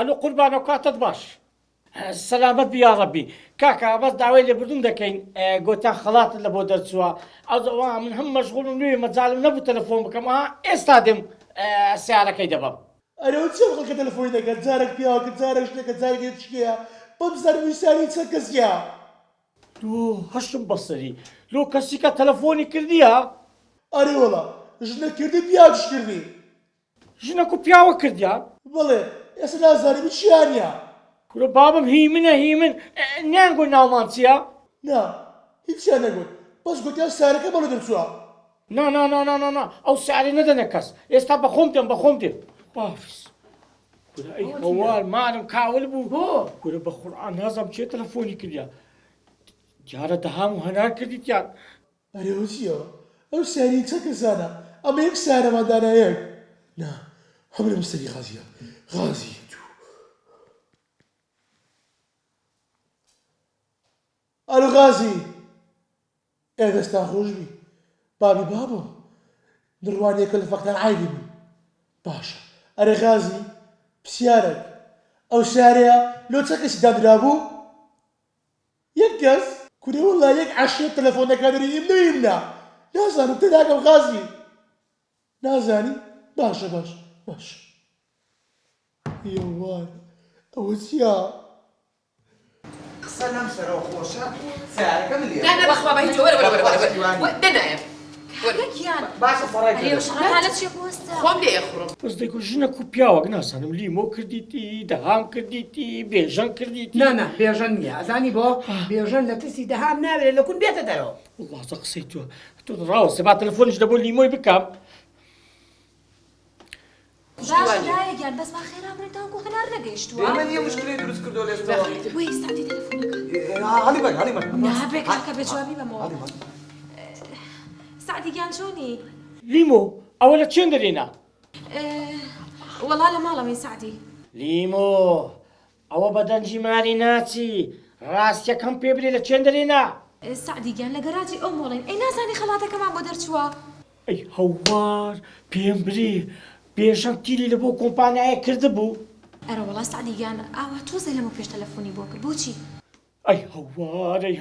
ئەلو قوربانە و کاتت باش. سەلامەت بی یا ڕەبی. کاکە بەس داوای لێبوردن دەکەین گۆتان خەڵاتت لە بۆ دەرچووە. ئەوە من هەم مەشغوڵم نوێ مەجاالم نەبوو تەلەفۆن بکەم ئێستا دێم سیارەکەی دەبم. ئەرەوە چێ خەڵکە تەلەفۆنی دەکەن جارێک پیاوەکە جارێک شتێکە جارێک شتێیە بەم زەرویسانی چەند کەسیە؟ هەشتم بەسەری لۆ کەسی کە تەلەفۆنی کردیە؟ ئەرێ وەڵا ژنە کردی پیاوش کردی؟ ژنەک و پیاوە کردیا؟ بەڵێ ئێستا نازانم چیانە؟ کورە بابم هی من نیان گۆی ناومان چییە؟ نا هیچیان نەگوت بەس گوتیان سارەکە بەڵێ دەرچووە. نا ئەو سیارەی نەدەنە کەس ئێستا بەخۆم دێم بافیس. کورە ئەی هەوار مانم کاول بوو کورە بە قورئان نازانم چێ تەلەفۆنی کردیا دیارە دەهام و هەنار کردیتیان. ئەرێوە چیەوە؟ ئەو سیاری چەند کەسانە؟ ئەمە یەک سارەماندانایەک. نا هەم لە مستەری غازیە غازی. ئەلو غازی ئێدەستا خۆشبی بابی بابم دڕوانیەکە لە فەقتان عایدی بوو باشە ئەرێ غازی پرسیارێک ئەو شارەیە لۆ چەند کەسی دادرا بوو؟ یەک کەس کورێ وەڵا یەک عەشیرەت تەلەفۆنەکانی ئیمنا نازانم تێداگەم غازی نازانی؟ باشە یێوار ئەوە چییە؟ سلام سەرەوە خۆشە سیارەکە ملیە لا بەخوا بە هیچ وەرە دەنایە باشە فەڕای خۆم لێ یەخڕم بەس دەیگو ژنەک و پیاوەک ناسانم لیمۆ کردیتی دەهام کردیتی بێژەن کردیتی. نا بێژەن نییە ئەزانی بۆ بێژەن لە ترسی دەهام ناوێت لە کون بێتە دەرەوە. وڵاتە قسەی تۆ ڕاوەسێ با تەلەفۆنیش دەبۆ لیمۆی بکەم. باشدایەگیان بەس با خێرا بڕێتەوە هەنار نەگەیشتووە. ئەمە نییە مشکلەی دروست کردو لێستەوە. وەی سعدی تەلەفۆنەکە. هەڵی بەر. نابێ کاکە بێ جوابی بەمەوە. سعدی گیان چۆنی؟ لیمۆ ئەوە لە چێن دەرێنا؟ وەڵا لە ماڵەوەی سعدی. لیمۆ ئەوە بەدەنجی ماری ناچی ڕاستیەکەم پێ برێ لە چێن دەرێنا؟ سعدی گیان لە گەراجی ئەو مۆڵین ئەی نازانی خەڵاتەکەمان بۆ دەرچووە. ئەی هەوار پێم برێ بێژەن تیلی لە بۆ کۆمپانیایە کردبوو. ئەرە وەڵا سعدی گیان ئاوا تۆزە لەمە پێش تەلەفۆنی بۆ کرد بۆچی؟ ئەی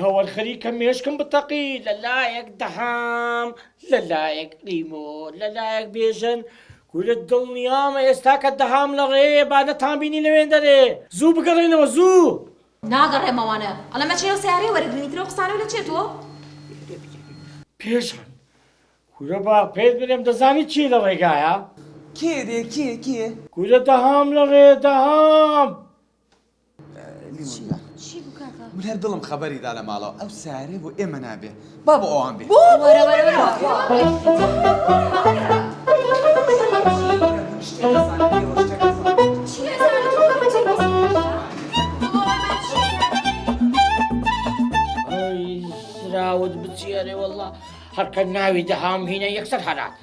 هەوار خەریکە مێشکم بتەقی لەلایەک دەهام لەلایەک لیمۆ لەلایەک بێژەن کورە دڵنیامە ئێستا کە دەهام لە ڕێ با نەتانبینی لەوێن دەرێ زوو بگەڕێنەوە زوو. ناگەڕێمەوانە ئەڵەمە چێ و سیارەی وەرەگرنیترەوە قسانەوە لە چێتەوە؟ پێشان کورە با پێت برێم دەزانی چی لە ڕێگایە؟ کێ؟ کورە دەهام لە ڕێ دەهام. چی بوو کاکە؟ من هەر دڵم خەبەریدا لە ماڵەوە ئەو سارێ بۆ ئێمە نابێ با بۆ ئەوان بێ. ئەی راوت بچێرێ وەڵڵا هەرکە ناوی دەهام هینە یەکسەر هەرات.